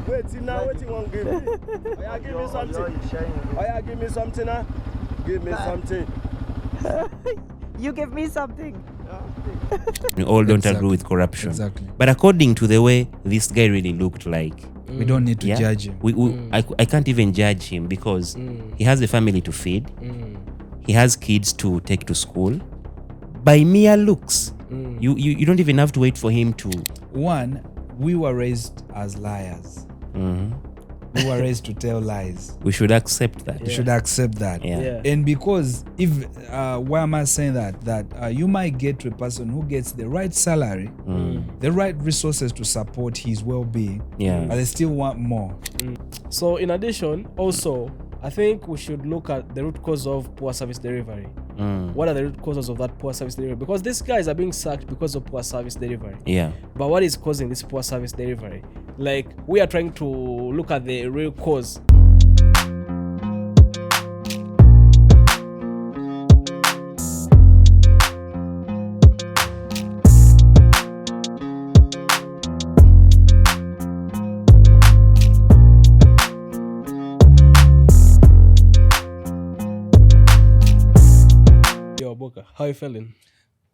Wait, now, what you want to give me? Oh, yeah, give me something. Oh, yeah, give me something, huh? Give me something. You give me something. We all don't agree with corruption. Exactly. But according to the way this guy really looked like, we don't need to judge him. I can't even judge him because he has a family to feed. He has kids to take to school. By mere looks, you don't even have to wait for him to. One, we were raised as liars. We were raised to tell lies. We should accept that. We should accept that. Yeah. And because if why am I saying that? That you might get to a person who gets the right salary, the right resources to support his well-being, but they still want more. So in addition, also, I think we should look at the root cause of poor service delivery. What are the root causes of that poor service delivery? Because these guys are being sacked because of poor service delivery. Yeah. But what is causing this poor service delivery? Like, we are trying to look at the real cause. Yo, Boka, how you feeling?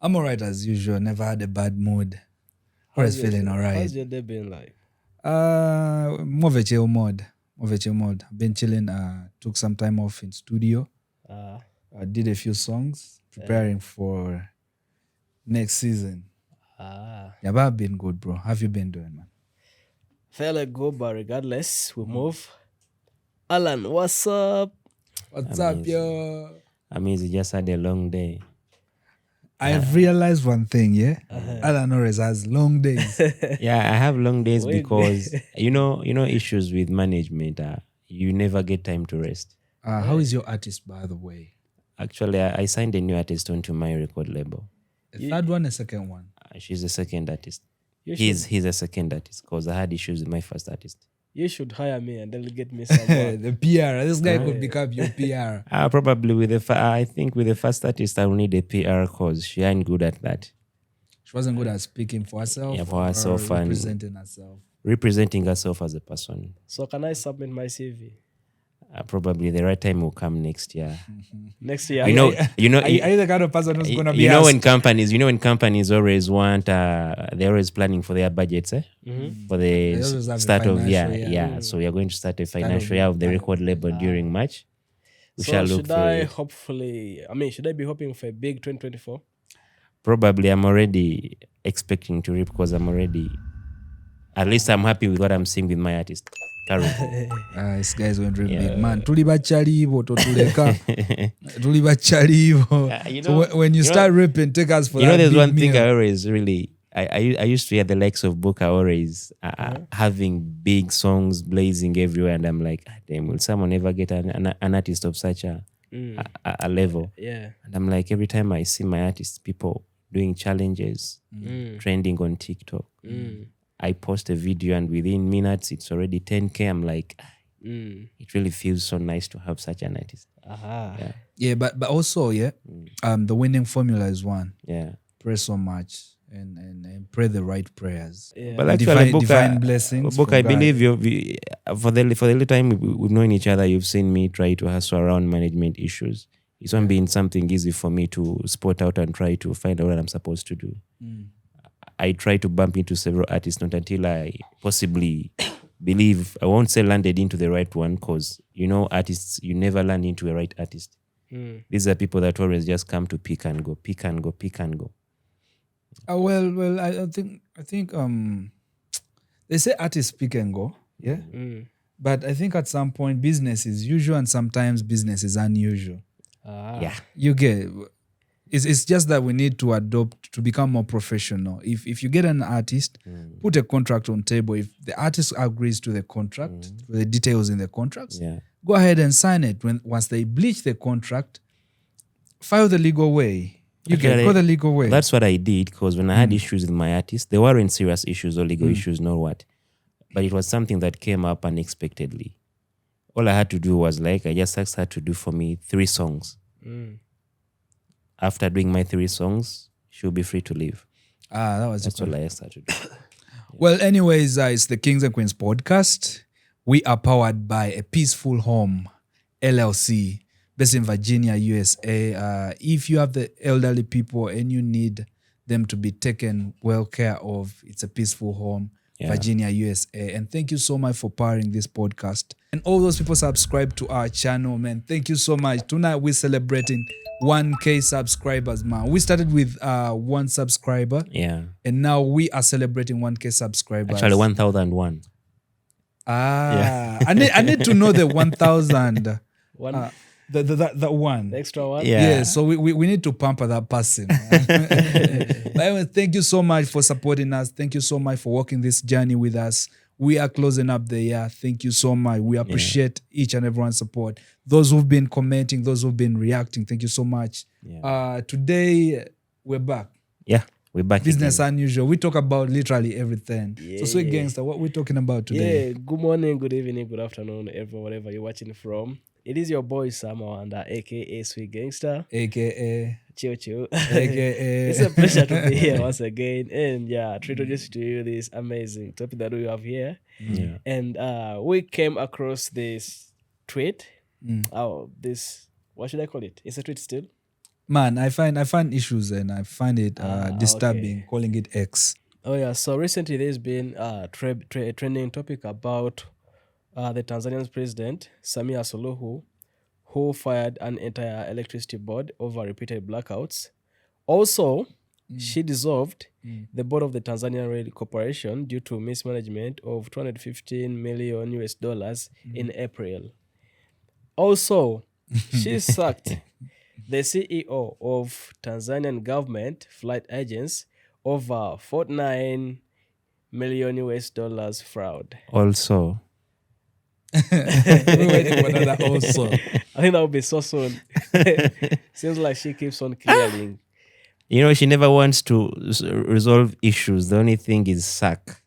I'm alright as usual. Never had a bad mood. Always feeling alright. How's your day been like? More of a chill mode. I've been chilling. Took some time off in studio. Did a few songs, preparing for next season. Yeah, but I've been good, bro. How have you been doing, man? Fairly good, but regardless, we move. Alan, what's up? What's up, yo? I mean, he just had a long day. I've realized one thing, yeah? Alan always has long days. Yeah, I have long days because you know issues with management. You never get time to rest. How is your artist, by the way? Actually, I signed a new artist onto my record label. A third one, a second one? She's the second artist. He's a second artist because I had issues with my first artist. You should hire me and then get me some work. The PR. This guy could become your PR. Probably with I think with the first artist, I will need a PR because she ain't good at that. She wasn't good at speaking for herself. Yeah, for herself or and representing herself as a person. So can I submit my CV? Probably the right time will come next year. Next year. Are you the kind of person who's gonna be? When companies always want, they're always planning for their budgets, for the start of year. So we are going to start a financial year of the record label during March. We shall look for it. Should I be hoping for a big 2024? Probably. I'm already expecting to reap because at least I'm happy with what I'm seeing with my artist. This guy's going to big man. Tuli bachalibo totuleka. Tuli bachalibo. So when you start ripping, take us for that. There's one thing I always really I used to hear the likes of Book always having big songs blazing everywhere, and I'm like, damn, will someone ever get an artist of such a level? Yeah. And I'm like, every time I see my artists, people doing challenges, trending on TikTok. I post a video and within minutes it's already 10K. I'm like, it really feels so nice to have such an artist. Yeah, but also, the winning formula is one. Yeah. Pray so much and pray the right prayers. Yeah. But actually, divine blessings. Book, I believe for the little time we've known each other, you've seen me try to hustle around management issues. It's not been something easy for me to spot out and try to find out what I'm supposed to do. I try to bump into several artists, not until I possibly believe, I won't say landed into the right one, because artists, you never land into a right artist. These are people that always just come to pick and go. Well, I think they say artists pick and go, yeah. But I think at some point business is usual and sometimes business is unusual. Yeah, you get. It's just that we need to adopt to become more professional. If you get an artist, put a contract on table. If the artist agrees to the contract, to the details in the contracts, go ahead and sign it. Once they bleach the contract, file the legal way. You can go the legal way. That's what I did, because when I had issues with my artist, they weren't serious issues or legal issues, nor what. But it was something that came up unexpectedly. All I had to do was I just asked her to do for me 3 songs. After doing my 3 songs, she'll be free to leave. That was That's all I asked her to do. Well, anyways, it's the Kings and Queens podcast. We are powered by A Peaceful Home LLC, based in Virginia, USA. If you have the elderly people and you need them to be taken well care of, it's A Peaceful Home, Virginia, USA. And thank you so much for powering this podcast. And all those people subscribe to our channel, man. Thank you so much. Tonight we're celebrating 1K subscribers, man. We started with 1 subscriber. Yeah. And now we are celebrating 1K subscribers. Actually, 1001. I need to know the 1,000. One, The one. the extra one. Yeah, so we need to pamper that person. But anyway, thank you so much for supporting us. Thank you so much for walking this journey with us. We are closing up the year. Thank you so much. We appreciate each and everyone's support. Those who've been commenting, those who've been reacting, thank you so much. Yeah. Today, we're back. Yeah, we're back. Business again. unusual. We talk about literally everything. So, Sweet Gangster, what we're talking about today? Yeah, good morning, good evening, good afternoon, everyone, wherever you're watching from. It is your boy Sam Wanda, aka Sweet Gangster. AKA. Chill, chill. AKA. It's a pleasure to be here once again. And to introduce to you this amazing topic that we have here. Yeah. And we came across this tweet. What should I call it? It's a tweet still. Man, I find issues and I find it disturbing calling it X. Oh yeah, so recently there's been a trending topic about the Tanzanian president, Samia Suluhu, who fired an entire electricity board over repeated blackouts. Also, she dissolved the board of the Tanzanian Rail Corporation due to mismanagement of $215 million in April. Also, she sacked the CEO of Tanzanian government flight agents over $49 million fraud. Also, We're waiting for another also. I think that will be so soon. Seems like she keeps on clearing. she never wants to resolve issues. The only thing is sack.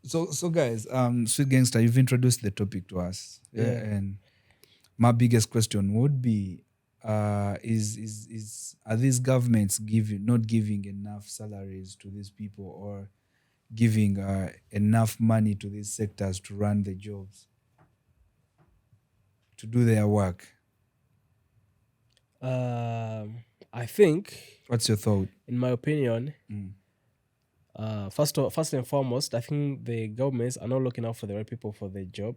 So guys, Sweet Gangster, you've introduced the topic to us. Yeah. And my biggest question would be, is are these governments not giving enough salaries to these people or giving enough money to these sectors to run the jobs, to do their work? I think, What's your thought? in my opinion, first and foremost, I think the governments are not looking out for the right people for the job,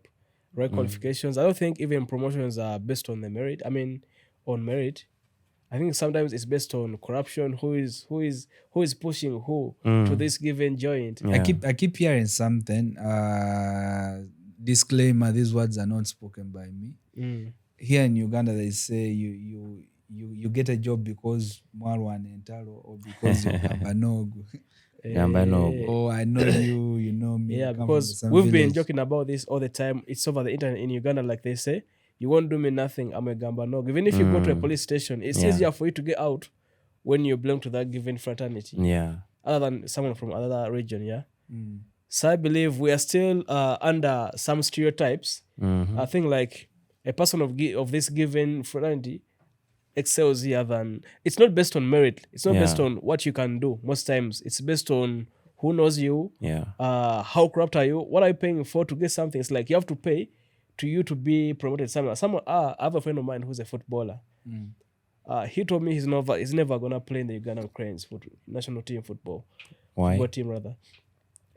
right qualifications. I don't think even promotions are based on the merit. On merit. I think sometimes it's based on corruption. Who is pushing who to this given joint? Yeah. I keep hearing something. Disclaimer: these words are not spoken by me. Here in Uganda, they say you get a job because Marwan and Talo, or because you're Gambanogu. Gambanogu. Oh, I know you. You know me. Yeah, I come because from we've some been village. joking about this all the time. It's over the internet in Uganda, like they say. You won't do me nothing, I'm a Gambanog. Even if you go to a police station, it's easier for you to get out when you belong to that given fraternity. Yeah. Other than someone from another region, yeah? So I believe we are still under some stereotypes. I think like a person of this given fraternity excels here than... It's not based on merit. It's not based on what you can do. Most times, it's based on who knows you, how corrupt are you, what are you paying for to get something. It's like you have to pay to you to be promoted somewhere. I have a friend of mine who's a footballer. He told me he's never gonna play in the Ugandan Cranes national team football. Why? Football team rather.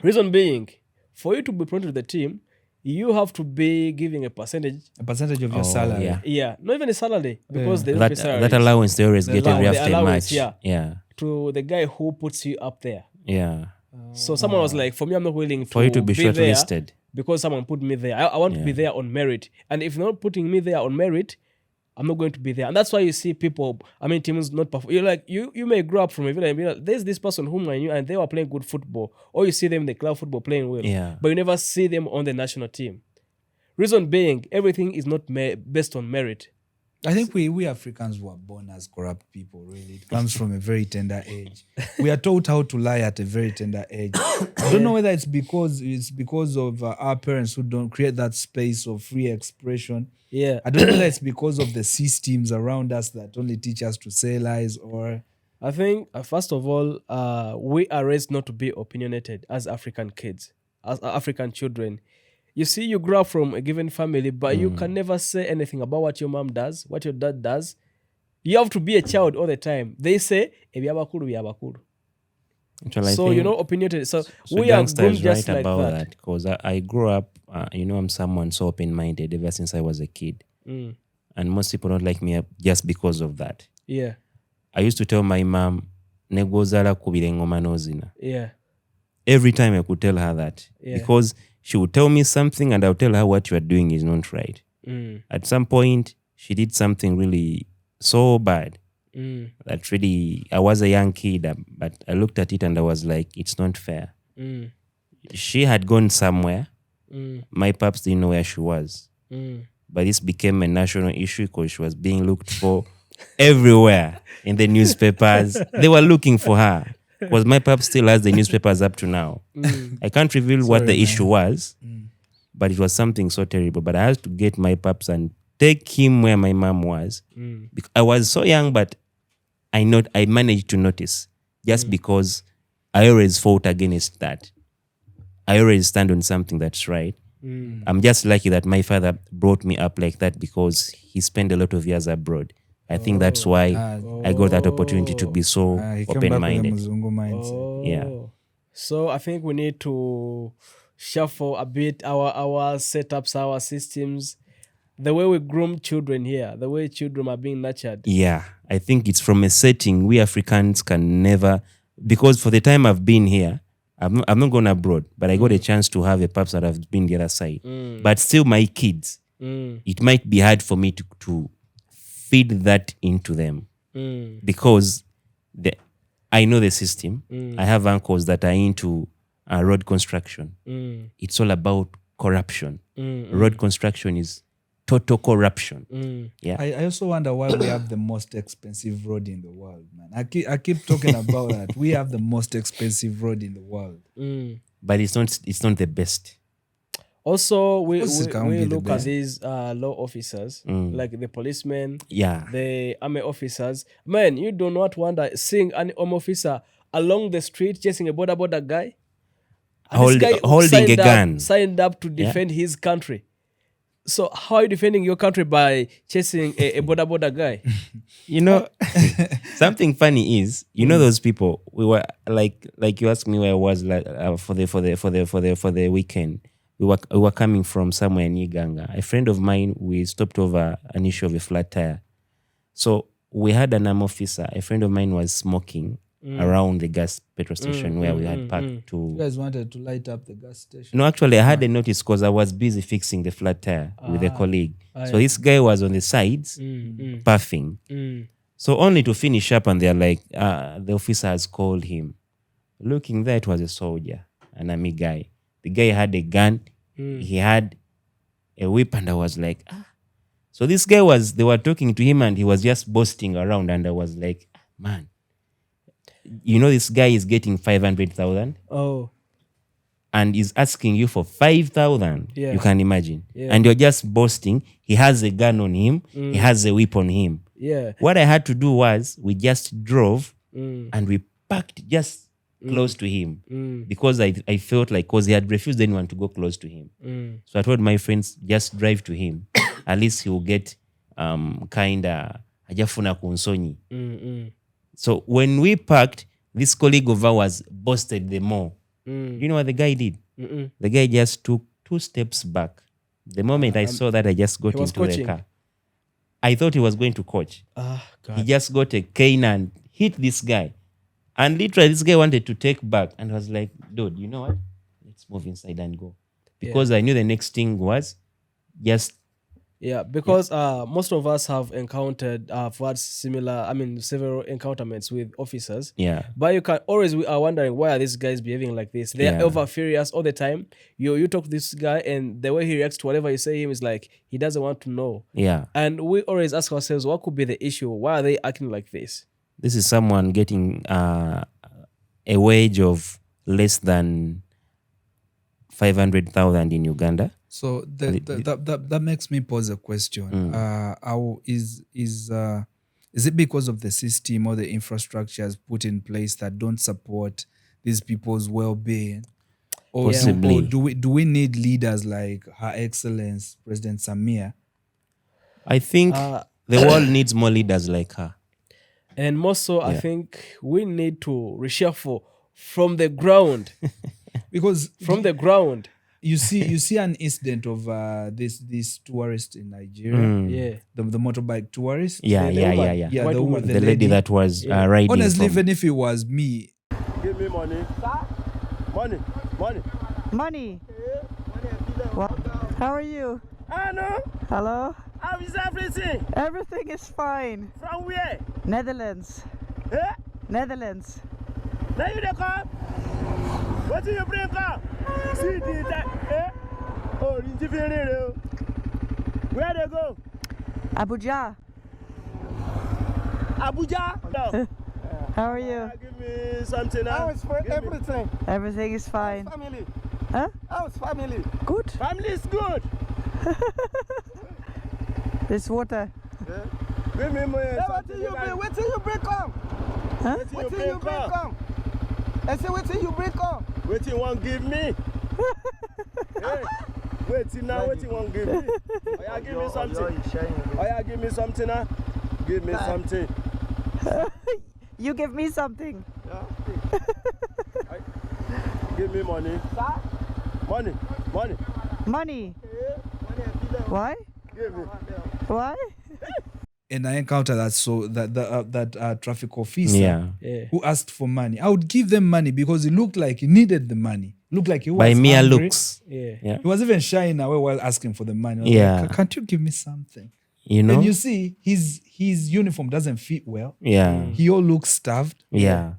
Reason being, for you to be promoted to the team, you have to be giving a percentage of your salary. Yeah. Yeah, not even a salary, because they don't pay salaries. That allowance they always get every the after allowance, match. yeah. To the guy who puts you up there. Yeah. So someone was like, for me, I'm not willing to For you to be there shortlisted. because someone put me there. I want to be there on merit. And if you're not putting me there on merit, I'm not going to be there. And that's why you see people, teams not perform. You're like, you may grow up from a village and be like, there's this person whom I knew and they were playing good football. Or you see them in the club football playing well. Yeah. But you never see them on the national team. Reason being, everything is not based on merit. I think we Africans were born as corrupt people, really. It comes from a very tender age. We are taught how to lie at a very tender age. I don't know whether it's because of our parents who don't create that space of free expression. Yeah. I don't know whether it's because of the systems around us that only teach us to say lies, or I think, first of all, we are raised not to be opinionated as African kids, as African children. You see, you grow up from a given family, but you can never say anything about what your mom does, what your dad does. You have to be a child all the time. They say, "Ebyabakulu byabakulu." Actually, I So, think opinionated. So, so we are Gangster groomed is just right like about that. because I grew up, I'm someone so open-minded ever since I was a kid. And most people don't like me just because of that. Yeah. I used to tell my mom, "Negozala kubire ngoma nozina." Yeah. Every time I could tell her that. Yeah. Because she would tell me something and I'll tell her what you are doing is not right. At some point, she did something really so bad that really, I was a young kid, but I looked at it and I was like, it's not fair. She had gone somewhere. My paps didn't know where she was. But this became a national issue because she was being looked for everywhere in the newspapers. They were looking for her because my pap still has the newspapers up to now. I can't reveal what the issue was, but it was something so terrible. But I had to get my paps and take him where my mom was. I was so young, but I managed to notice just because I always fought against that. I always stand on something that's right. I'm just lucky that my father brought me up like that because he spent a lot of years abroad. I think that's why I got that opportunity to be so He came back with a open-minded. Muzungu mindset. Yeah. So I think we need to shuffle a bit our setups, our systems, the way we groom children here, the way children are being nurtured. Yeah, I think it's from a setting we Africans can never, because for the time I've been here, I've not gone abroad, but I got a chance to have a paps that have been the other side. But still my kids, it might be hard for me to feed that into them because I know the system. I have uncles that are into road construction. It's all about corruption. Road construction is total corruption. Yeah. I also wonder why we have the most expensive road in the world, man. I keep talking about that. We have the most expensive road in the world. But it's not the best. Also, we course it can't be the look at best. these law officers, like the policemen, Yeah. the army officers. Man, you do not wonder seeing an army officer along the street chasing a border guy. And this guy Holding a gun. signed up to defend his country. So how are you defending your country by chasing a border guy? Something funny is, those people, we were like you asked me where I was for the weekend. We were coming from somewhere in Iganga. A friend of mine, we stopped over an issue of a flat tire. So we had an arm officer. A friend of mine was smoking around the gas petrol station where we had parked to. You guys wanted to light up the gas station. No, actually, I had a notice because I was busy fixing the flat tire with a colleague. So this guy was on the sides, puffing. So only to finish up, and they're like, the officer has called him. Looking there, it was a soldier, an army guy. The guy had a gun, he had a whip, and I was like, So this guy they were talking to him, and he was just boasting around, and I was like, man, this guy is getting 500,000. Oh. And is asking you for 5,000. Yeah. You can imagine. Yeah. And you're just boasting. He has a gun on him. He has a whip on him. Yeah. What I had to do was we just drove and we parked just close to him because I felt like, because he had refused anyone to go close to him. So I told my friends, just drive to him. At least he will get kinda hajafuna kunsonyi. So when we parked, this colleague of ours boasted the more. You know what the guy did? The guy just took 2 steps back. The moment I saw that, I just got into the car. I thought he was going to coach. God. He just got a cane and hit this guy. And literally, this guy wanted to take back. And I was like, dude, you know what? Let's move inside and go. Because I knew the next thing was just... Yeah, because most of us have encountered, had several encounterments with officers. Yeah. But we are wondering, why are these guys behaving like this? They are over furious all the time. You talk to this guy, and the way he reacts to whatever you say him is like he doesn't want to know. Yeah. And we always ask ourselves, what could be the issue? Why are they acting like this? This is someone getting a wage of less than 500,000 in Uganda. So that makes me pose a question. How is Is it because of the system or the infrastructures put in place that don't support these people's well-being? Or Possibly. do we need leaders like Her Excellence President Samia? I think the world needs more leaders like her. And more so, I Yeah. think we need to reshuffle from the ground. Because From the ground. you see an incident of this tourist in Nigeria, Yeah. the motorbike tourist. Yeah, The yeah, woman. yeah, yeah. Yeah, White the woman. The lady that was riding. Honestly, from- even if it was me, Give me money. Money. Money. Money. What? How are you? I know. Hello? How is everything? Everything is fine. From where? Netherlands. Eh? Netherlands. Now you dey come? What do you bring come? See the time. Eh? Oh, interfere. Where they go? Abuja. Abuja? No. How are you? Give me something now. How is everything? Everything is fine. Family. Huh? How's family? Good. Family is good. This water. Give me money. Hey, what till you bring? Wait till you bring come. Huh? Wait till Wait you till you bring bring come. come. I say wait till you bring come. Wait till you won't give me. Hey. Wait till now. Wait till you won't give me. Oh, yeah, give me something. Oh, yeah, give me something now. Give me something. You give me something. Give me money. Money. Money. Money. Why? Give me. Why? and I encounter that traffic officer Yeah. who asked for money, I would give them money because he looked like he needed the money. Looked like he was By mere hungry. looks. Yeah. Yeah. He was even shying away while asking for the money. I was Yeah. like, can't you give me something? You know? And you see, his uniform doesn't fit well. Yeah. He all looks starved. Yeah.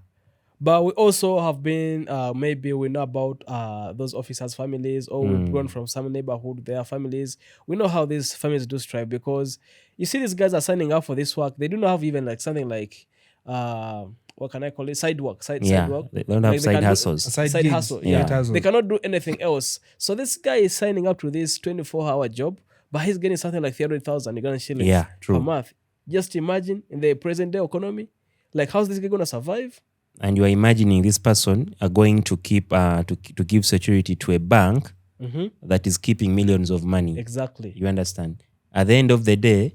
But we also have been, maybe we know about those officers' families, or we've grown from some neighborhood, their families. We know how these families do strive, because you see these guys are signing up for this work. They do not have even like something like, what can I call it? Side work. Yeah. Work. They don't have Like they side can do- hustles. A side Side gigs, hustle. Yeah. side hustles. They cannot do anything else. So this guy is signing up to this 24-hour job, but he's getting something like 300,000 Ugandan shillings Yeah, per true. month. Just imagine in the present day economy, like how's this guy gonna survive? And you are imagining this person are going to keep to give security to a bank that is keeping millions of money. Exactly. You understand? At the end of the day,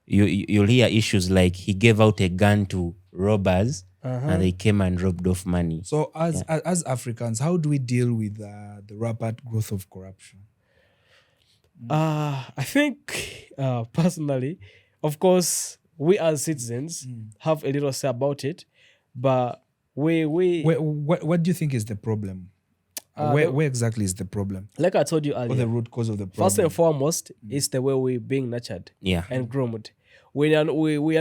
you'll hear issues like he gave out a gun to robbers and they came and robbed off money. So as Africans, how do we deal with the rapid growth of corruption? I think personally, of course, we as citizens have a little say about it, but What do you think is the problem? Where exactly is the problem? like I told you Or the earlier, root cause of the problem? first and foremost, it's the way we're being nurtured Yeah. and groomed. We are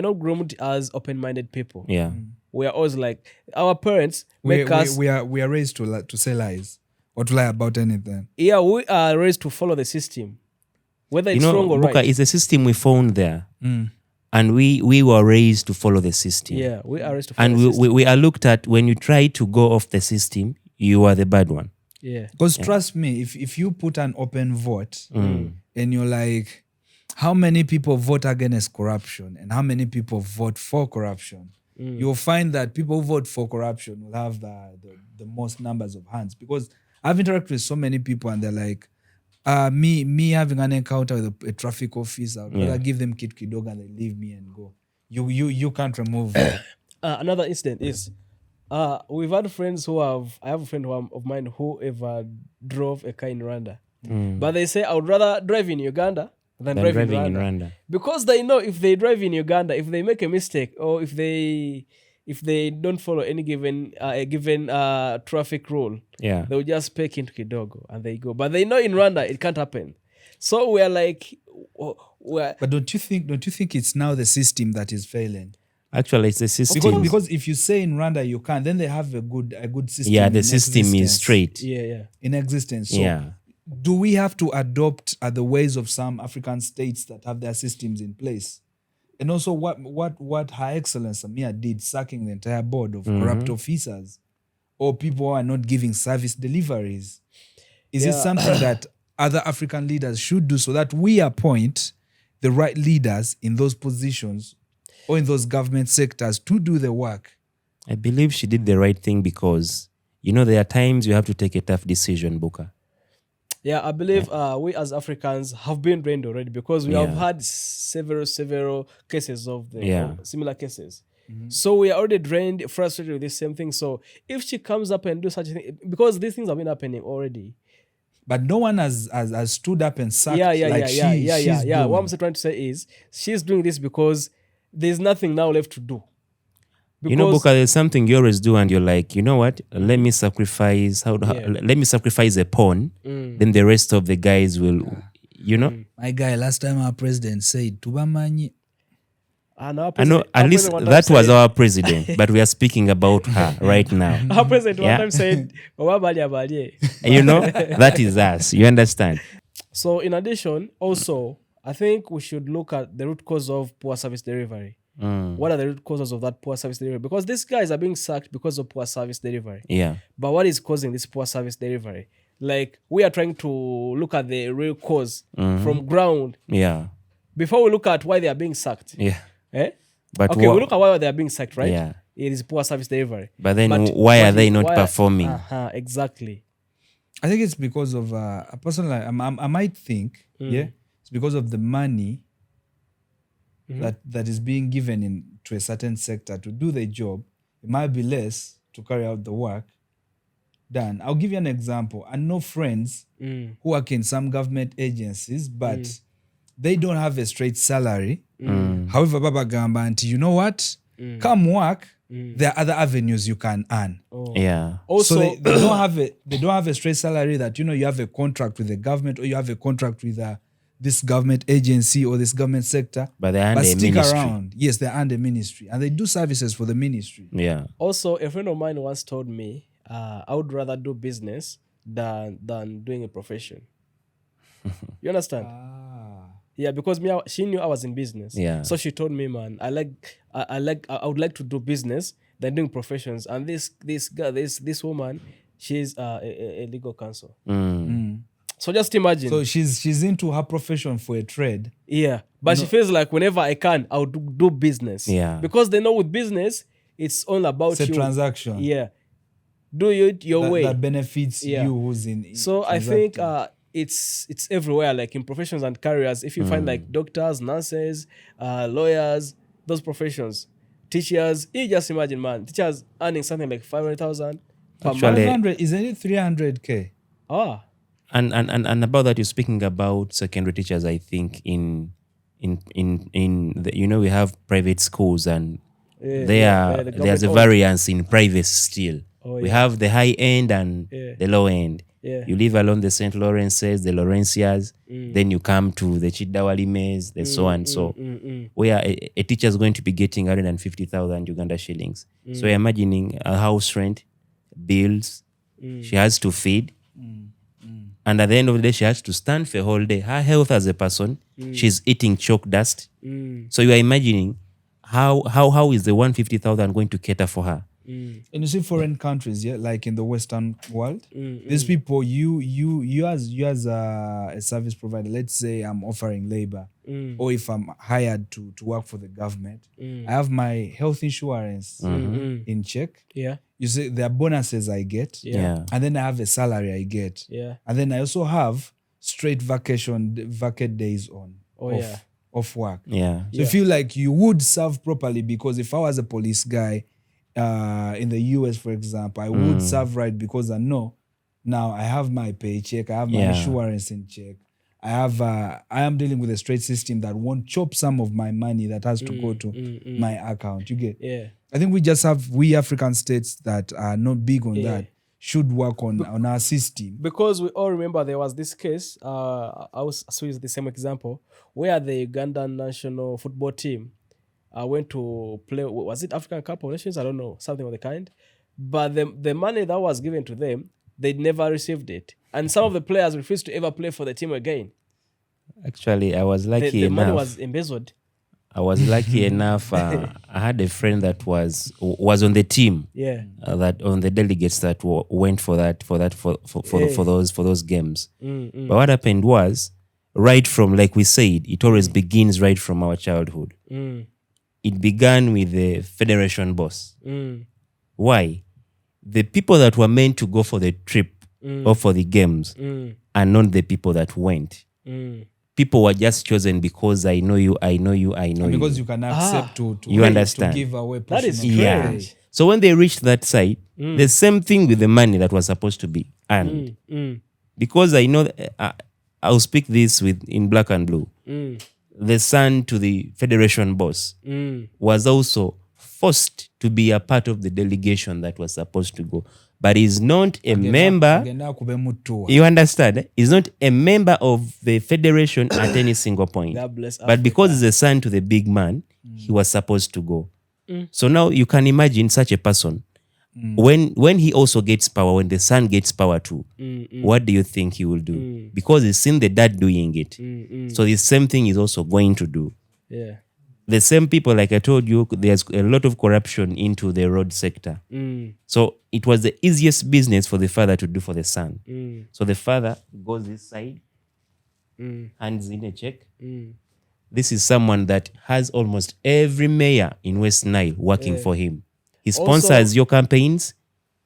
not groomed as open-minded people. Yeah. We are always like, our parents we make us. are raised to say lies or to lie about anything. Yeah, we are raised to follow the system, whether it's You know, wrong or Buka, right. it's a system we found there. And we were raised to follow the system. Yeah, we are raised to follow And the system. we are looked at when you try to go off the system, you are the bad one. Yeah. Because trust me, if you put an open vote and you're like, how many people vote against corruption and how many people vote for corruption, you'll find that people who vote for corruption will have the most numbers of hands. Because I've interacted with so many people and they're like, me having an encounter with a traffic officer, I'd rather give them kid kidogo and they leave me and go. You can't remove that. Another incident is we've had friends I have a friend of mine who ever drove a car in Rwanda. But they say, I would rather drive in Uganda than Than drive in driving Rwanda. in Rwanda. Because they know if they drive in Uganda, if they make a mistake, or if they don't follow any given traffic rule, Yeah. they'll just pay into kidogo and they go. But they know in Rwanda it can't happen. So we're like, But don't you think it's now the system that is failing? Actually, it's the system. Because if you say in Rwanda you can't, then they have a good system. Yeah, in the system is existence. straight. yeah. In existence. So Yeah. do we have to adopt the ways of some African states that have their systems in place? And also what Her Excellency Samia did, sacking the entire board of corrupt officers or people who are not giving service deliveries. Is it something that other African leaders should do so that we appoint the right leaders in those positions or in those government sectors to do the work. I believe she did the right thing because, there are times you have to take a tough decision, Buka. Yeah, I believe we as Africans have been drained already because we have Yeah. had several cases of Yeah. similar cases. So we are already drained, frustrated with the same thing. So if she comes up and do such a thing, because these things have been happening already. But no one has stood up and sacked Yeah. she's doing. What I'm trying to say is she's doing this because there's nothing now left to do. Buka, there's something you always do, and you're like, you know what? Let me sacrifice. Let me sacrifice a pawn. Then the rest of the guys will, My guy, last time our president said, "Tubamanyi." I know. I know. At least that was our president, but we are speaking about her right now. Our president Yeah. one time said, "Wabalia balie." That is us. You understand? So in addition, also, I think we should look at the root cause of poor service delivery. What are the root causes of that poor service delivery? Because these guys are being sacked because of poor service delivery. Yeah. But what is causing this poor service delivery? Like, we are trying to look at the real cause from ground Yeah. before we look at why they are being sacked. Yeah. Eh? But Okay, we look at why they are being sacked, right? Yeah. It is poor service delivery. But then why are they not performing? Exactly. I think it's because of a person like I might think, it's because of the money that is being given to a certain sector to do the job. It might be less to carry out the work done. I'll give you an example. I know friends who work in some government agencies, but they don't have a straight salary. However, Baba Gamba, and you know what? Come work. There are other avenues you can earn. Yeah. Also, So they don't have a straight salary that you have a contract with the government or you have a contract with this government agency or this government sector. But they are under a stick ministry. around. Yes, they're under ministry and they do services for the ministry. Yeah. also, a friend of mine once told me, I would rather do business than doing a profession. You understand? Yeah, because she knew I was in business. Yeah. So she told me, man, I would like to do business than doing professions. And this woman, she's a legal counsel. So just imagine. So she's into her profession for a trade. Yeah, but she feels like whenever I can, I'll do business. Yeah. Because they know with business, it's all about It's a you. transaction. Yeah. Do it your way. That benefits Yeah. you who's in. So I think it's everywhere, like in professions and careers. If you find like doctors, nurses, lawyers, those professions, teachers, you just imagine, man, teachers earning something like 500,000 per month. Actually, 500, isn't it 300K? And about that, you're speaking about secondary teachers. I think in the, we have private schools, and there's a variance in privacy still. We have the high end and the low end. Yeah. You leave alone the St. Lawrence's, the Laurencias, then you come to the Chidawalimes, the so and so, where a teacher is going to be getting 150,000 Uganda shillings. So you're imagining a house rent, bills, she has to feed. And at the end of the day, she has to stand for a whole day. Her health as a person, she's eating chalk dust. So you are imagining how is the 150,000 going to cater for her? And you see foreign countries, like in the Western world, these people, you as a service provider, let's say I'm offering labor, or if I'm hired to work for the government, I have my health insurance in check. Yeah. You see, there are bonuses I get, Yeah. and then I have a salary I get, Yeah. and then I also have straight vacate days off work. Yeah. So I feel like you would serve properly, because if I was a police guy in the US, for example, I would serve right, because I know now I have my paycheck, I have my insurance in check. I am dealing with a straight system that won't chop some of my money that has to go to my account. You get? Yeah. I think we African states that are not big on that should work on our system. Because we all remember there was this case, I was use the same example, where the Ugandan national football team went to play, was it African Cup of Nations? I don't know, something of the kind. But the money that was given to them, they never received it. And some of the players refused to ever play for the team again. Actually, I was lucky The money enough. was embezzled. I was lucky enough. I had a friend that was on the team. Yeah. That on the delegates that went for those games. But what happened was, right from, like we said, it always begins right from our childhood. it began with the federation boss. Mm. Why? The people that were meant to go for the trip or for the games are not the people that went. People were just chosen because I know you, I know you, I know And you. because you can accept to You understand. to give away That is portion of Yeah. strange. the- So when they reached that site, the same thing with the money that was supposed to be earned. Because I know, I'll speak this in black and blue. The son to the federation boss was also forced to be a part of the delegation that was supposed to go. But he's not a member. Agenda kubemu tour. You understand? He's not a member of the federation at any single point. God bless But because Africa. he's a son to the big man, he was supposed to go. So now you can imagine such a person. When he also gets power, when the son gets power too, what do you think he will do? Because he's seen the dad doing it. So the same thing he's also going to do. Yeah. The same people, like I told you, there's a lot of corruption into the road sector. So it was the easiest business for the father to do for the son. So the father goes this side, hands in a check. This is someone that has almost every mayor in West Nile working for him. He sponsors Also- your campaigns.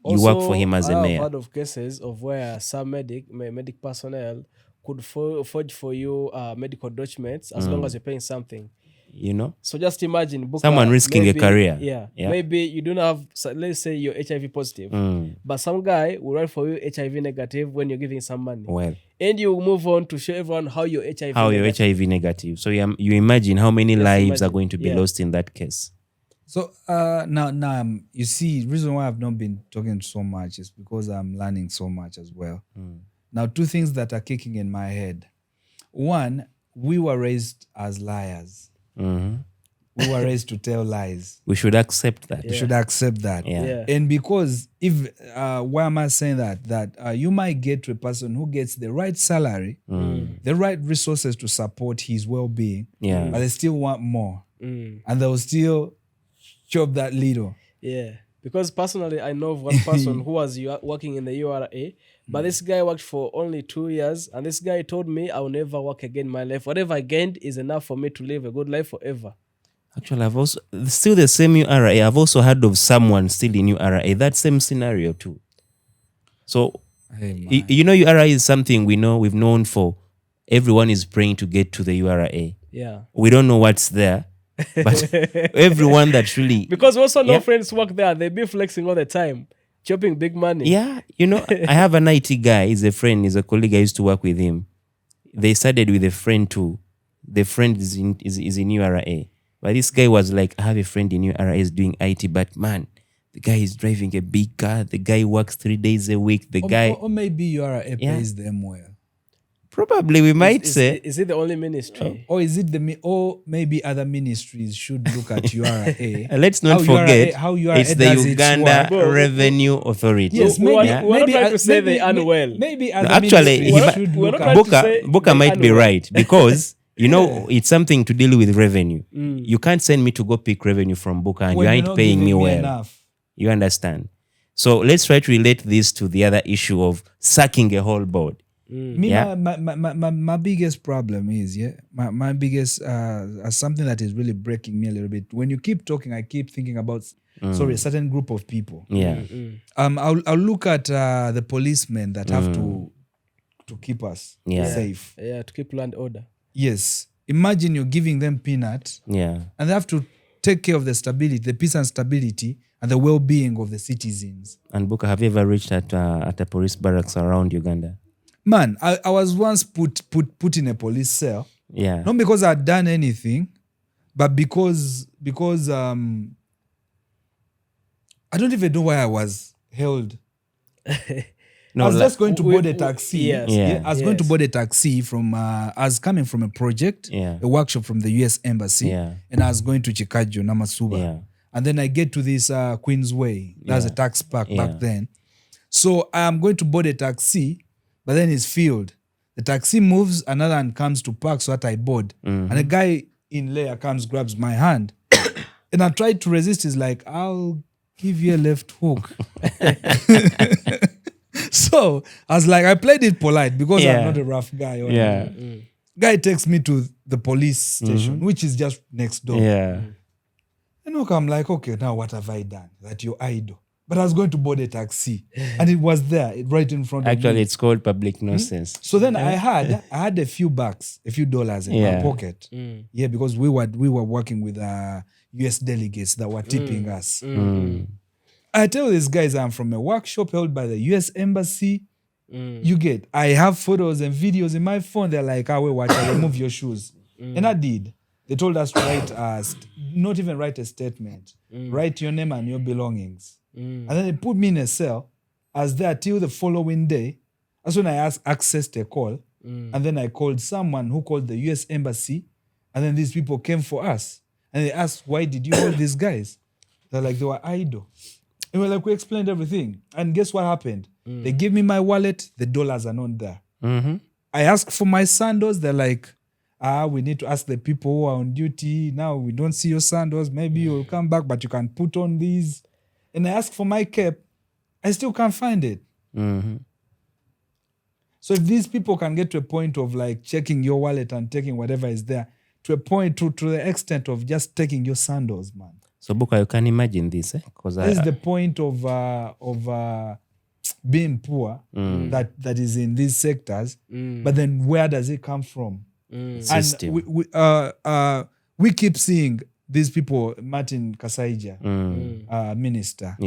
You work for him as a I mayor. have heard of cases of where some medic personnel could forge for you medical documents as long as you're paying something. You know? So just imagine Booker, Someone risking a career. Yeah, Yeah. maybe you don't have. Let's say you're HIV positive, but some guy will write for you HIV negative when you're giving some money, Well, and you move on to show everyone how you're HIV. how you're negative. HIV negative. So you imagine how many lives are imagine. going to be Yeah. lost in that case. So now you see, reason why I've not been talking so much is because I'm learning so much as well. Now, two things that are kicking in my head. One, we were raised as liars. We were raised to tell lies. We should accept that. We should accept that. Yeah. Yeah. And because why am I saying that? That you might get to a person who gets the right salary, the right resources to support his well-being, Yeah. but they still want more. And they'll still chop that little. Yeah, because personally, I know of one person who was working in the URA, but this guy worked for only 2 years, and this guy told me, "I'll never work again in my life. Whatever I gained is enough for me to live a good life forever." Actually, I've also still the same URA. I've also heard of someone still in URA. That same scenario too. So, Hey, man. you know, URA is something we've known for. Everyone is praying to get to the URA. Yeah, We don't know what's there, but everyone that really, because we also know Yeah. friends who work there. They be flexing all the time, chopping big money. yeah, you know, I have an IT guy. He's a friend. He's a colleague. I used to work with him. They started with a friend too. The friend is in URA. But this guy was like, I have a friend in URA is doing IT, but man, the guy is driving a big car. The guy works 3 days a week. The guy, Or maybe you are a Yeah. pays them well. probably we might Is, say, is it the only ministry? Or is it or maybe other ministries should look at URA? let's not How forget, how URA it's the does its Uganda work. Revenue Authority. Yes, We maybe, are not- we're not maybe, trying to say they earn well. Maybe other Actually, ministries he might- should we're look not at trying to say Booker they might be earn well. right because you know it's something to deal with revenue. You can't send me to go pick revenue from Booker and when you you're ain't not paying me giving well. enough. You understand? So let's try to relate this to the other issue of sacking a whole board. Me, Yeah. my biggest problem is my biggest something that is really breaking me a little bit. When you keep talking, I keep thinking about a certain group of people. Yeah. I'll look at the policemen that have to keep us Yeah. safe. Yeah, to keep land order. Yes, imagine you're giving them peanuts, Yeah. and they have to take care of the stability, the peace and stability, and the well-being of the citizens. And Booker, have you ever reached at a police barracks around Uganda? Man, I was once put in a police cell, Yeah. not because I'd done anything, but because I don't even know why I was held. No, I was like- just going to board a taxi. yes, Yeah. I was going to yes. board a taxi from. I was coming from a project, Yeah. a workshop from the U.S. Embassy, Yeah. and I was going to Chikajo, Namasuba. Yeah. And then I get to this Queensway. That's Yeah. a tax park Yeah. back then. So I'm going to board a taxi, but then it's filled. The taxi moves, another one comes to park, so that I board. And a guy in layer comes, grabs my hand. And I tried to resist. He's like, I'll give you a left hook. So I was like, I played it polite because Yeah. I'm not a rough guy. or Yeah. anything. Guy takes me to the police station, which is just next door. Yeah. And okay, I'm like, okay, now what have I done? That you're idle. But I was going to board a taxi, and it was there, right in front of Actually, me. it's called public nonsense. So then I had a few bucks, a few dollars in my Yeah. pocket. Yeah, because we were working with US delegates that were tipping us. I tell these guys I'm from a workshop held by the US Embassy. You get, I have photos and videos in my phone. They're like, wait, watch, I remove your shoes. And I did. They told us to write, not even write a statement. Write your name and your belongings. And then they put me in a cell. I was there till the following day. That's when I accessed a call. And then I called someone who called the US Embassy. And then these people came for us. And they asked, why did you hold these guys? They're like, they were idle. And we're like, we explained everything. And guess what happened? They give me my wallet. The dollars are not there. I asked for my sandals. They're like, we need to ask the people who are on duty. Now we don't see your sandals. Maybe you'll come back, but you can put on these. And I asked for my cap. I still can't find it. So if these people can get to a point of like checking your wallet and taking whatever is there, to a point, to the extent of just taking your sandals, man. So, Buka, you can imagine this, because This is the point of being poor that is in these sectors. But then where does it come from? system. And we keep seeing these people, Martin Kasaija, minister,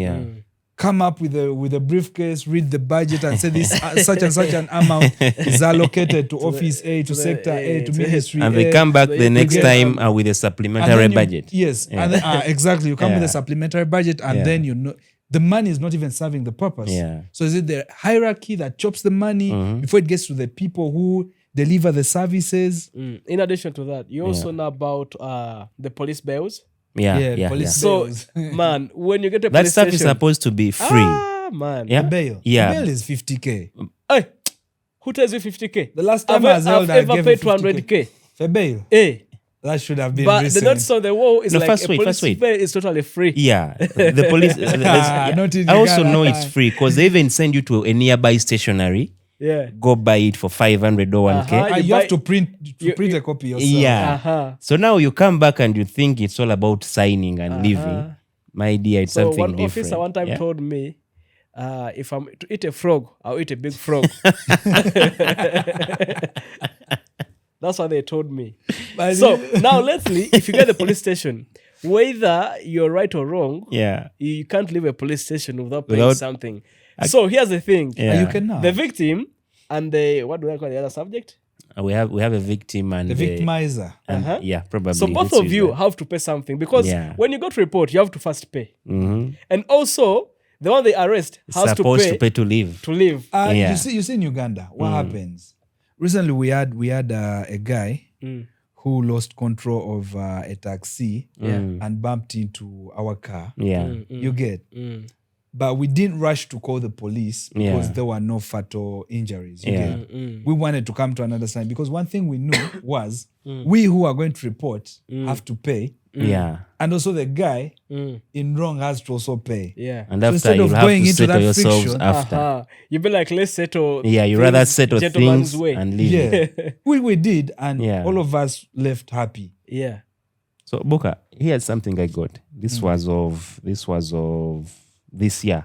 come up with a briefcase, read the budget, and say this such and such an amount is allocated to Office A, to Sector A, to Ministry A. And they come back the next time with a And supplementary then budget. Yes, Yeah. and then, exactly. You come with Yeah. a supplementary budget, and Yeah. then you know the money is not even serving the purpose. Yeah. So is it the hierarchy that chops the money before it gets to the people who deliver the services? In addition to that, you also know about the police bills. Yeah. police So, bills. man, when you get to a That police stuff is station, supposed to be free. man. Yeah. The bail. Yeah. The bail is 50K. Hey, who tells you 50K? The last time I've I ever gave paid 50K. 200K. For bail. Hey, That should have been but recent. the notice on the wall is No, like first a wait, police first wait. bill is totally free. Yeah. The police. Not in I also Uganda. know it's free because they even send you to a nearby stationery. Yeah. Go buy it for 500 or 1K. Uh-huh. You You have buy- to print you- a copy yourself. Yeah. Uh-huh. So now you come back and you think it's all about signing and leaving. My dear, it's So something one different. officer one time Yeah? told me, if I'm to eat a frog, I'll eat a big frog. That's what they told me. So now, lately, if you get the police station, whether you're right or wrong, Yeah. you can't leave a police station without paying Without- something. So here's the thing: Yeah. You can now. the victim and the what do I call the other subject? We have a victim and The victimizer. and Uh-huh. yeah, probably. So both let's of use you that. have to pay something because Yeah. when you go to report, you have to first pay, Mhm. and also the one they arrest has Supposed to pay to leave. to leave. Yeah. You see in Uganda, what happens? Recently, we had a guy who lost control of a taxi and bumped into our car. Yeah. You get, but we didn't rush to call the police because Yeah. there were no fatal injuries. You Yeah. get? We wanted to come to an understanding because one thing we knew was we who are going to report have to pay, Yeah. and also the guy in wrong has to also pay. Yeah. And So after instead you of have going to into settle that yourselves friction, after. Uh-huh. You be like, let's settle. Yeah, you things rather settle gentleman's things way. and leave. Yeah, we did, and Yeah. all of us left happy. Yeah. So Boka, here's something I got. This was of this year.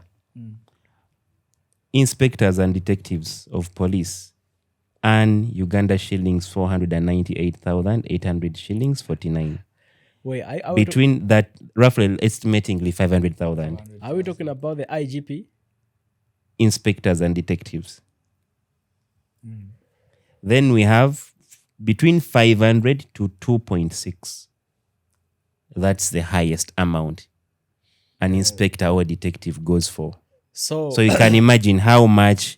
Inspectors and detectives of police earn Uganda shillings 498,800 shillings 49. Wait, are Between that, roughly estimatingly 500,000 we talking about the IGP? inspectors and detectives. Then we have between 500 to 2.6. That's the highest amount an inspector or detective goes for. So So you can imagine how much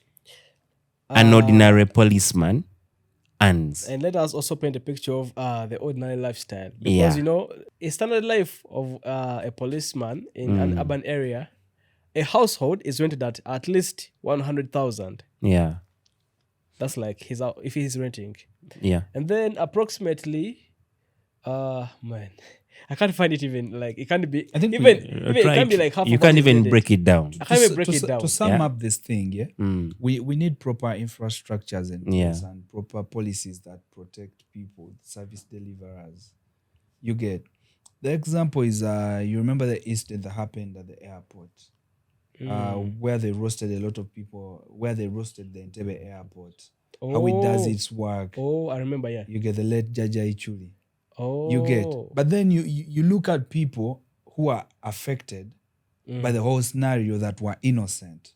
an ordinary policeman earns. and let us also paint a picture of the ordinary lifestyle. Because, Yeah. you know, a standard life of a policeman in an urban area, a household is rented at least 100,000. Yeah. That's like if he's renting. Yeah. And then approximately, man, I can't find it even, like, it can't be, I think even, we- even it can't be like half You of what can't is even needed. break it down. I can't even break it down. To sum Yeah. up this thing, we need proper infrastructures and Yeah. things and proper policies that protect people, service deliverers. You get, The example is you remember the incident that happened at the airport, where they roasted a lot of people, where they roasted the Entebbe airport. How it does its work. Oh, I remember, yeah. You get the late Jaja Ichuli. Oh. You get. But then you look at people who are affected by the whole scenario that were innocent.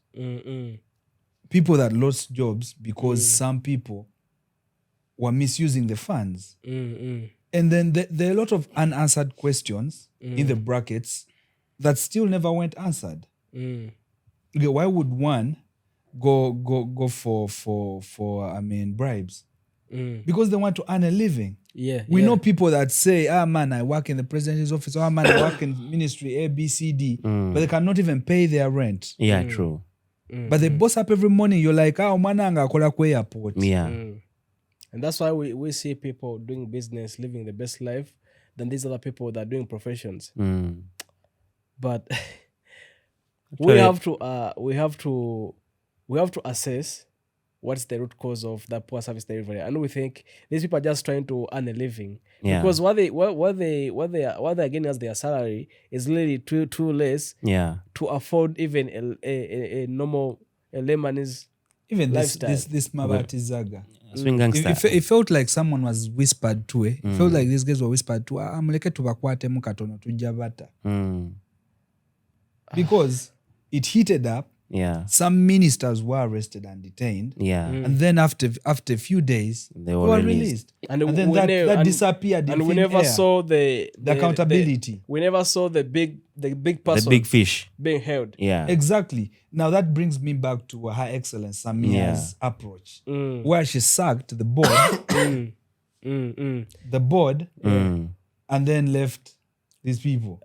People that lost jobs because some people were misusing the funds. And then there are a lot of unanswered questions in the brackets that still never went answered. Okay, why would one go for bribes? Because they want to earn a living. We know people that say, man, I work in the president's office, man, I work in ministry A, B, C, D, but they cannot even pay their rent. Yeah, true. But they boss up every morning. You're like, man, angakola kwa airport. Yeah. And that's why we see people doing business, living the best life than these other people that are doing professions. But we have to assess what's the root cause of that poor service delivery. And we think these people are just trying to earn a living. Yeah. Because what they're getting as their salary is really too less to afford even a normal layman's even lifestyle. this Mabati Zaga. Swing gangster. It felt like someone was whispered to. It felt like these guys were whispered to. Amuleke tubakwate mukatono tujabata. Because it heated up. Yeah. Some ministers were arrested and detained. Yeah. And then after a few days, they were released. And then that disappeared. And we never saw the accountability. We never saw the big person. The big fish being held. Yeah. Exactly. Now that brings me back to Her Excellence Samia's approach, where she sacked the board, and then left these people.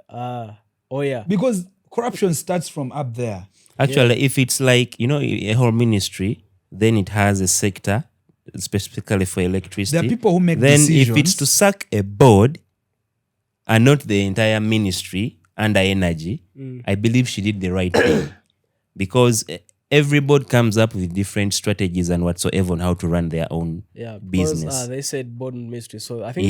Because corruption starts from up there. Actually, if it's like, a whole ministry, then it has a sector specifically for electricity. There are people who make then decisions. If it's to sack a board and not the entire ministry under energy, I believe she did the right thing. Because every board comes up with different strategies and whatsoever on how to run their own business. They said board and ministry. So I think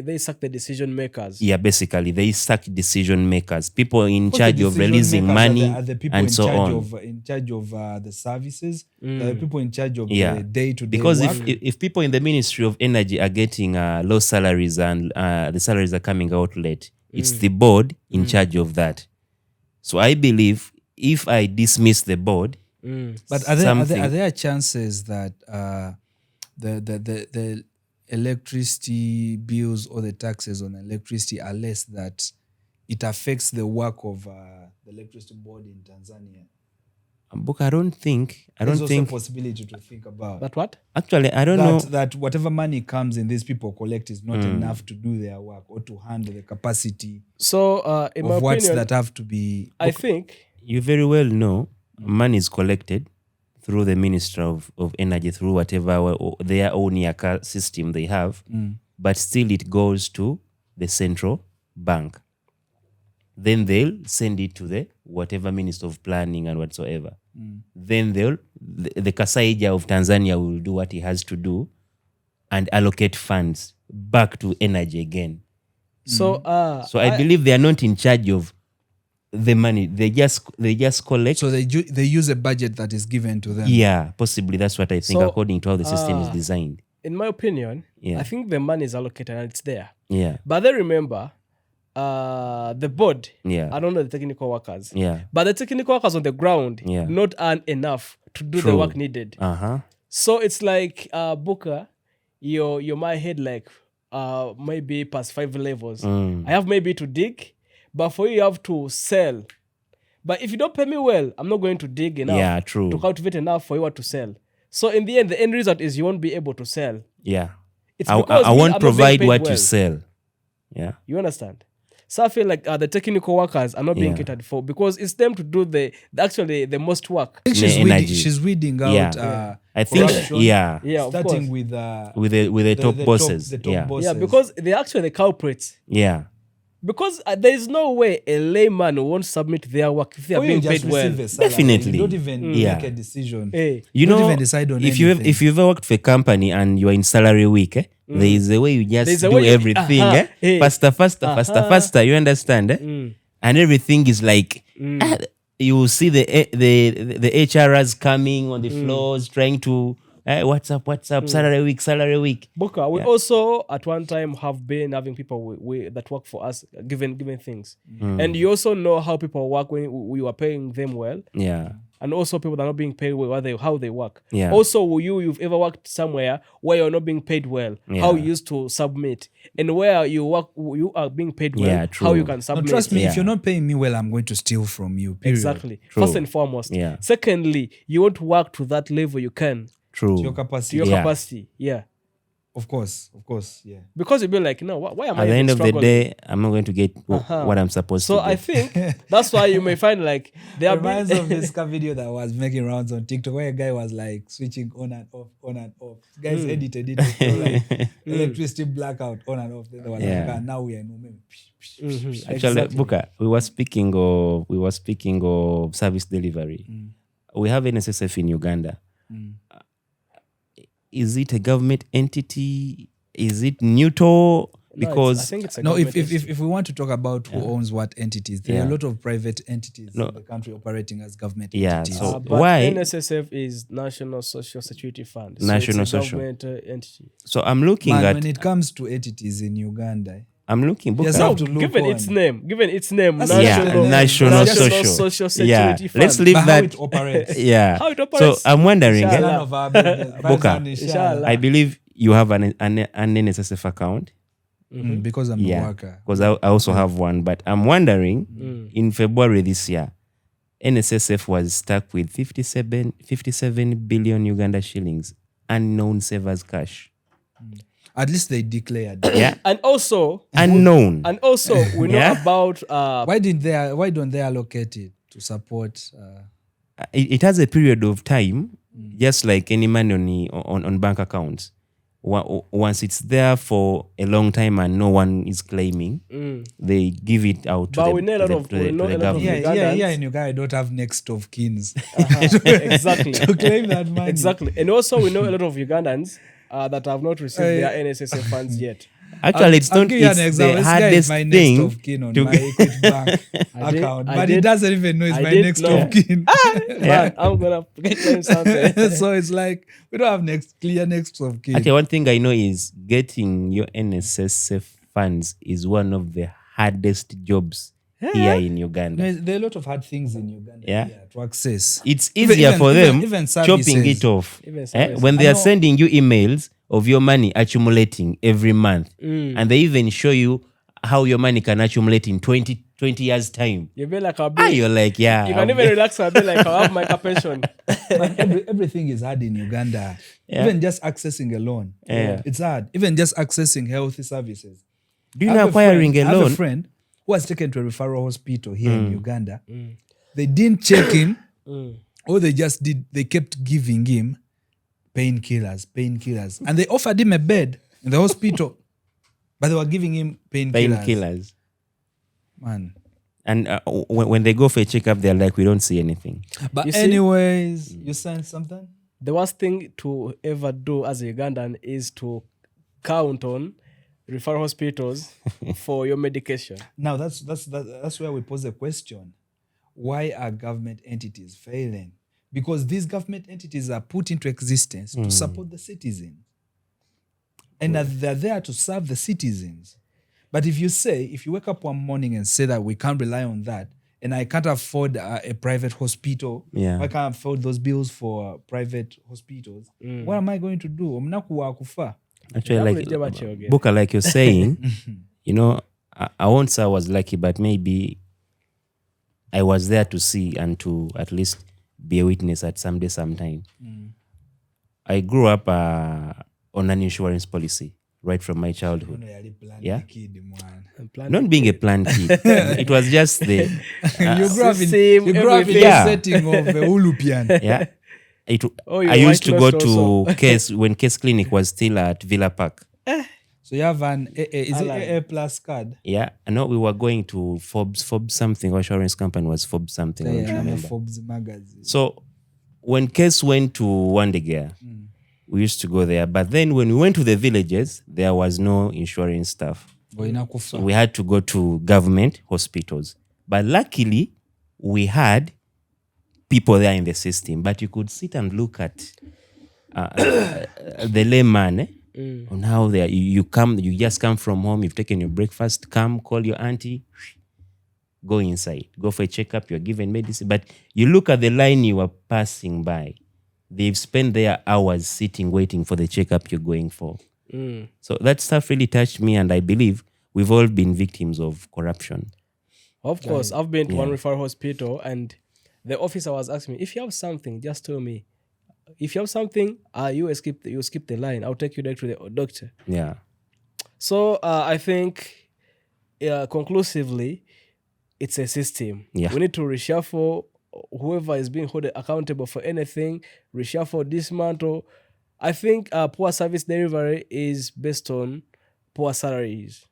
they suck the decision makers. Yeah, basically, they suck decision makers. People in charge of releasing money are the people and in so charge on. In charge of the services. The people in charge of the day-to-day Because work. if people in the Ministry of Energy are getting low salaries and the salaries are coming out late, it's the board in charge of that. So I believe if I dismiss the board, but are there chances that the electricity bills or the taxes on electricity are less, that it affects the work of the electricity board in Tanzania? Book, I don't think. There's also a possibility to think about. But what? Actually, I don't know. That whatever money comes in, these people collect is not enough to do their work or to handle the capacity So, in my what's opinion, that have to be. I think You very well know money is collected through the Ministry of Energy, through whatever their own Yaka system they have, but still it goes to the central bank. Then they'll send it to the whatever Minister of Planning and whatsoever. Then the Kasaija of Tanzania will do what he has to do and allocate funds back to energy again. so. I believe they are not in charge of the money. They just collect. So they use a budget that is given to them. Yeah, possibly that's what I think, So, according to how the system is designed. In my opinion, Yeah. I think the money is allocated and it's there. Yeah. But then remember, the board, Yeah. I don't know the technical workers, Yeah. but the technical workers on the ground Yeah. not earn enough to do the True. work needed. So it's like Booker, you might hit like maybe past 5 levels. I have maybe to dig, but for you have to sell. But if you don't pay me well, I'm not going to dig enough Yeah, true. to cultivate enough for you to sell. So in the end, the end result is you won't be able to sell. Yeah. It's I because won't I'm not being provide paid what well. you sell. Yeah. You understand? So I feel like the technical workers are not being Yeah. catered for because it's them to do the most work. I think Energy. she's weeding out Yeah. I think corruption. yeah. Yeah, of starting course. with With the top bosses. the top Yeah. bosses. Yeah, because they're actually the culprits. Yeah. Because there is no way a layman won't submit their work if they are Or you being just paid well. receive a salary. Definitely. You don't even Yeah. make a decision. Hey. You Don't know, even decide on if anything. you ever worked for a company and you are in salary week, there is a way you just There's a do way you- everything, Hey. faster. You understand? And everything is like you see the HRs coming on the floors trying to what's up, salary week. Boka, we also at one time have been having people that work for us given things, and you also know how people work when we were paying them well, Yeah. and also people that are not being paid well, how they work. Yeah. Also, you've ever worked somewhere where you're not being paid well, how you used to submit, and where you are being paid well, Yeah, how you true. can No, submit. trust me, Yeah. if you're not paying me well, I'm going to steal from you. Period. Exactly. True. First and foremost. Yeah. Secondly, you want to work to that level you can, True. To your to capacity. your Yeah. capacity. Yeah. Of course, yeah. Because you'll be like, no, why am I At the even end of the struggling? day, I'm not going to get what I'm supposed So to I get. think that's why you may find like there are Reminds of this video that was making rounds on TikTok where a guy was like switching on and off. Guys edited it to show like electricity blackout on and off. Then they were like, Yeah. now we are in Umeme. Actually, Exactly. Buka, we were speaking of service delivery. We have NSSF in Uganda. Is it a government entity? Is it neutral? I Because think it's a No, if government if we want to talk about who owns what entities, there are a Yeah. lot of private entities No. in the country operating as government Yeah, entities. so- but why- NSSF is National Social Security Fund. So National it's a Social. government entity. so I'm looking Man, at when it comes to entities in Uganda, I'm looking Buka. Yes, No, have to look given on. its name, That's Yeah, National Social. Security Yeah, Fund. let's leave but how that. it operates. Yeah. How it So operates. I'm wondering. Inshallah. None of our business. Boka. Inshallah. I believe you have an NSSF account. Because I'm a Yeah, worker. because I also have one. But I'm wondering, in February this year, NSSF was stuck with 57 billion Uganda shillings, unknown savers cash. At least they declared. Yeah, And also, unknown. we know Yeah. about Why don't they allocate it to support? It has a period of time, just like any money on bank accounts. Once it's there for a long time and no one is claiming, they give it out to But the, we know a to lot the, of- to the, we know to the a lot of government. Yeah, Ugandans. in Uganda, I don't have next of kins exactly. to claim that money. Exactly. And also we know a lot of Ugandans that have not received their NSSF funds yet. Actually, it's I'll not. give you an It's example. the This guy is hardest my next thing of kin on to my Equity Bank account, but he doesn't even know it's I my did next know. of kin. Man, I'm gonna claim something. So it's like we don't have clear next of kin. Okay, one thing I know is getting your NSSF funds is one of the hardest jobs here in Uganda. There are a lot of hard things in Uganda Yeah. to access. It's Even- easier even- for even- them even chopping services. it off. Even services. When they I are know- sending you emails of your money accumulating every month, and they even show you how your money can accumulate in 20 years' time. You be like, You're like, yeah. you can even relax a bit like, I'll have my pension. But everything is hard in Uganda. Yeah. Even just accessing a loan, Yeah. it's hard. Even just accessing healthy services. Do you I know have acquiring friend- a I have loan? a friend who was taken to a referral hospital here in Uganda. They didn't check him, or they kept giving him painkillers, and they offered him a bed in the hospital, but they were giving him painkillers. Painkillers. Man. And when they go for a checkup, they're like, we don't see anything. But You see? anyways, you saying something? The worst thing to ever do as a Ugandan is to count on referral hospitals for your medication. Now that's where we pose the question: why are government entities failing? Because these government entities are put into existence to support the citizens, and that they're there to serve the citizens. But if you wake up one morning and say that we can't rely on that, and I can't afford a private hospital, Yeah. I can't afford those bills for private hospitals, what am I going to do? Mnakuwa kufa. Actually, Yeah, like but much again. Buka, like you're saying, I won't say I was lucky, but maybe I was there to see and to at least be a witness at sometime. I grew up on an insurance policy right from my childhood. Yeah. Not being a planned kid. It was just the You grew up in Same, you grew up in everything. the Yeah. setting of Ulupian. yeah. Oh, you I used white to go lost also. to Case when Case Clinic was still at Villa Park. So you have an AA, is it Align. AA plus card? Yeah, I know we were going to Forbes something. Our insurance company was Forbes something. I don't Yeah, remember. Forbes magazine. So when Case went to Wandegea, we used to go there. But then when we went to the villages, there was no insurance stuff. So we had to go to government hospitals. But luckily, we had people there in the system. But you could sit and look at the layman on how they are. You just come from home, you've taken your breakfast, come, call your auntie, go inside, go for a checkup, you're given medicine. But you look at the line you are passing by, they've spent their hours sitting, waiting for the checkup you're going for. So that stuff really touched me, and I believe we've all been victims of corruption. Of course, I've been to one referral hospital, and the officer was asking me, if you have something, just tell me. If you have something, you skip the line. I'll take you direct to the doctor. Yeah. So I think conclusively, it's a system. Yeah. We need to reshuffle whoever is being held accountable for anything, reshuffle, dismantle. I think poor service delivery is based on poor salaries.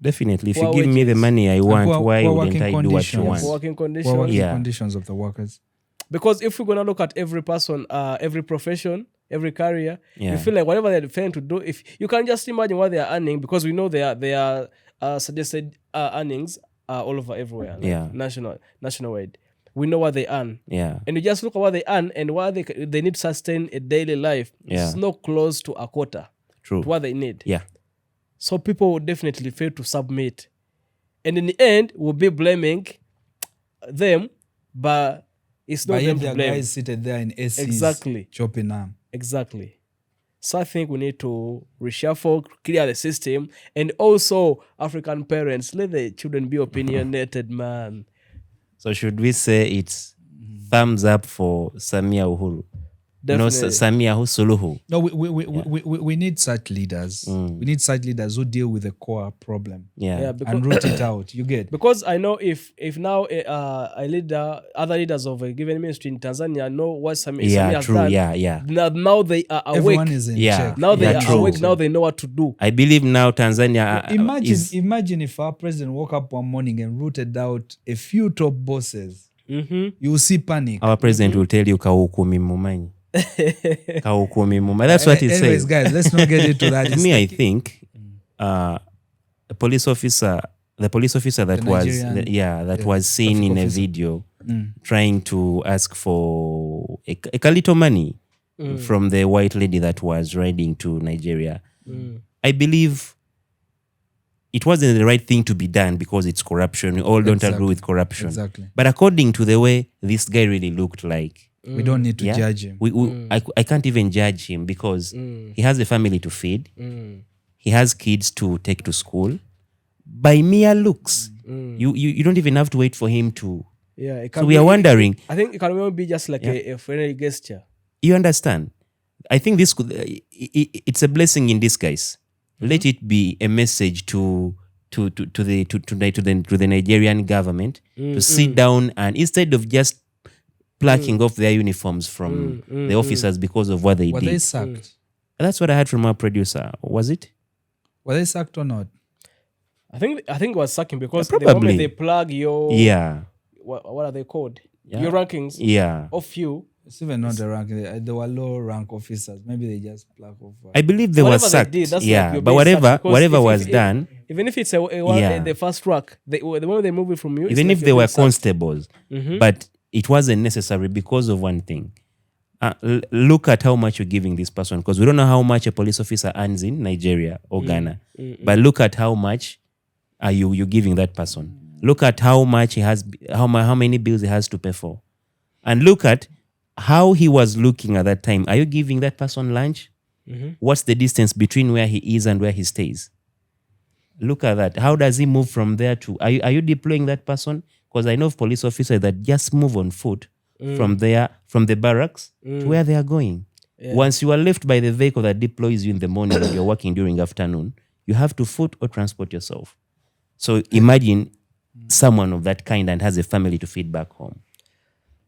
Definitely. If Poor you give me the wages. money I want, why poor wouldn't I do what you conditions. want? For working Poor conditions. working Yeah. conditions of the workers. Because if we're going to look at every person, every profession, every career, Yeah. you feel like whatever they're trying to do, if you can just imagine what they are earning, because we know they are suggested earnings all over everywhere, like Yeah. nationwide. We know what they earn. Yeah. And you just look at what they earn and what they need to sustain a daily life. Yeah. It's not close to a quarter True. to what they need. Yeah. So people will definitely fail to submit. And in the end, we'll be blaming them, but it's not But yet them there to are blame. guys seated there in ACs Exactly. chopping arm. Exactly. So I think we need to reshuffle, clear the system, and also African parents, let the children be opinionated, man. So should we say it's thumbs up for Samia Uhuru? No, Definitely. Samia Suluhu. No, we need such leaders. We need such leaders who deal with the core problem Yeah. Yeah, and because, root it out. You get? because I know if now a leader, other leaders of a given ministry in Tanzania know what Samia Yeah, has true. done, Yeah. now they are awake. Everyone is in Yeah. check. Now they Yeah, are true. awake. Now they know what to do. I believe now Tanzania Imagine if our president woke up one morning and rooted out a few top bosses. Mm-hmm. You will see panic. our president will tell you Kaukumi Mumanyi. Kaukumi Mumanyi. That's what he Anyways, says. guys, let's not get into that. To me, I think a police officer, the police officer that Nigerian- was seen traffic in a officer. video trying to ask for a little money from the white lady that was riding to Nigeria. I believe it wasn't the right thing to be done because it's corruption. We all don't Exactly. agree with corruption. Exactly. But according to the way this guy really looked like, We don't need to yeah, judge him. I can't even judge him because he has a family to feed. He has kids to take to school. By mere looks, you don't even have to wait for him to. Yeah, it can So we are wondering, I think it can even be just like a friendly gesture. you understand? I think this could, it's a blessing in disguise. Let it be a message to the Nigerian government to sit down and instead of just plucking off their uniforms from the officers because of what they Were did. they sacked? That's what I heard from our producer. Was it? Were they sacked or not? I think it was sucking because Yeah, the moment probably. they plug your Yeah. what are they called? Yeah. Your rankings Yeah. of you. It's even not the rank. They were low rank officers. Maybe they just plug off. I believe they were Whatever they sacked. did, that's like Yeah. you're But being whatever sacked because whatever if- was if- done, Even if it's Yeah. the first track, the moment they move it from you, it's even like if you're they were being sacked. constables, but it wasn't necessary because of one thing. Look at how much you're giving this person, because we don't know how much a police officer earns in Nigeria or Ghana. But look at how much are you giving that person. Look at how much he has, how many bills he has to pay for, and look at how he was looking at that time. Are you giving that person lunch? What's the distance between where he is and where he stays? Look at that. How does he move from there to? Are you deploying that person? Because I know of police officers that just move on foot from the barracks to where they are going. Once you are left by the vehicle that deploys you in the morning and you're working during afternoon, you have to foot or transport yourself. So imagine someone of that kind and has a family to feed back home.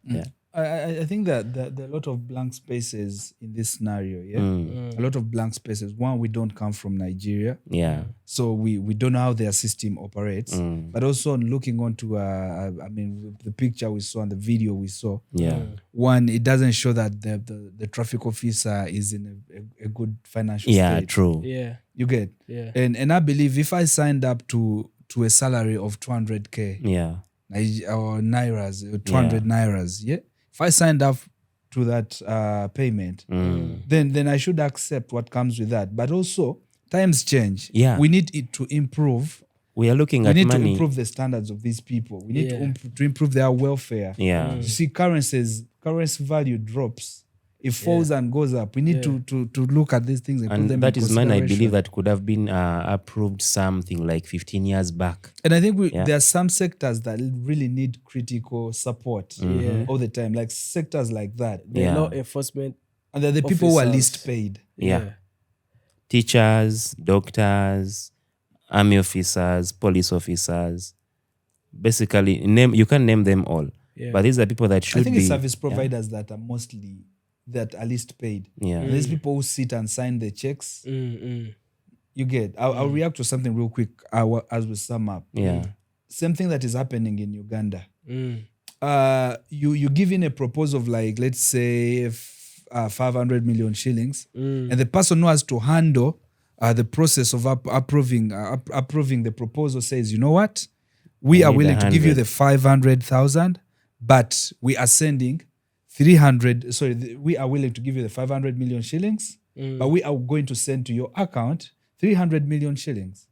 Yeah. I think that there are a lot of blank spaces in this scenario. Yeah, Mm. a lot of blank spaces. One, we don't come from Nigeria, Yeah. so we don't know how their system operates. Mm. But also, on looking onto, I mean, the picture we saw and the video we saw. Yeah. One, it doesn't show that the traffic officer is in a good financial Yeah, state. true. Yeah. You get, Yeah. and I believe if I signed up to a salary of 200K Yeah. or nairas, 200 nairas, yeah. If I signed up to that payment, then I should accept what comes with that. But also, times change. Yeah. We need it to improve. We are looking We at need to money. improve the standards of these people. We need Yeah. to improve their welfare. Yeah. You see, currency value drops. It falls and goes up. We need to look at these things and put them And that in is money, I consideration. believe, that could have been approved something like 15 years back. And I think Yeah. there are some sectors that really need critical support all the time, like sectors like that. The Yeah. law enforcement. And they're the people who are Officers. least paid. Yeah. Teachers, doctors, army officers, police officers. Basically, you can name them all. Yeah. But these are people that should I think be. it's service providers that are mostly that are least paid. Yeah. And there's people who sit and sign the checks. Mm. You get. I'll react to something real quick as we sum up. Yeah. Same thing that is happening in Uganda. Mm. You give in a proposal of, like, let's say 500 million shillings, and the person who has to handle the process of approving the proposal says, you know what, we are need willing to give you 100. the 500,000, but we are sending 300. Sorry, we are willing to give you the 500 million shillings, but we are going to send to your account 300 million shillings.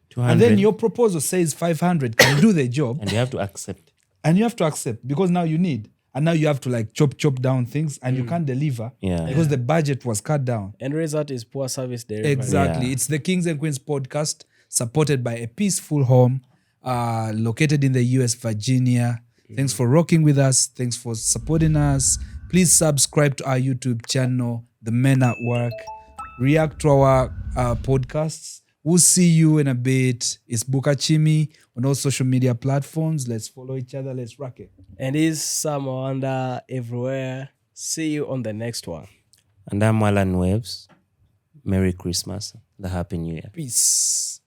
200. And then your proposal says 500 can do the job. And you have to accept. And you have to accept, because now you need. And now you have to, like, chop down things, and you can't deliver Yeah. because the budget was cut down. And result is poor service delivery. Exactly. Yeah. It's the Kings and Queens podcast, supported by a peaceful home located in the US, Virginia. Thanks for rocking with us. Thanks for supporting us. Please subscribe to our YouTube channel, The Men at Work. React to our podcasts. We'll see you in a bit. It's Bukachimi on all social media platforms. Let's follow each other. Let's rock it. And it's Sam Wanda everywhere. See you on the next one. And I'm Alan Waves. Merry Christmas. The Happy New Year. Peace.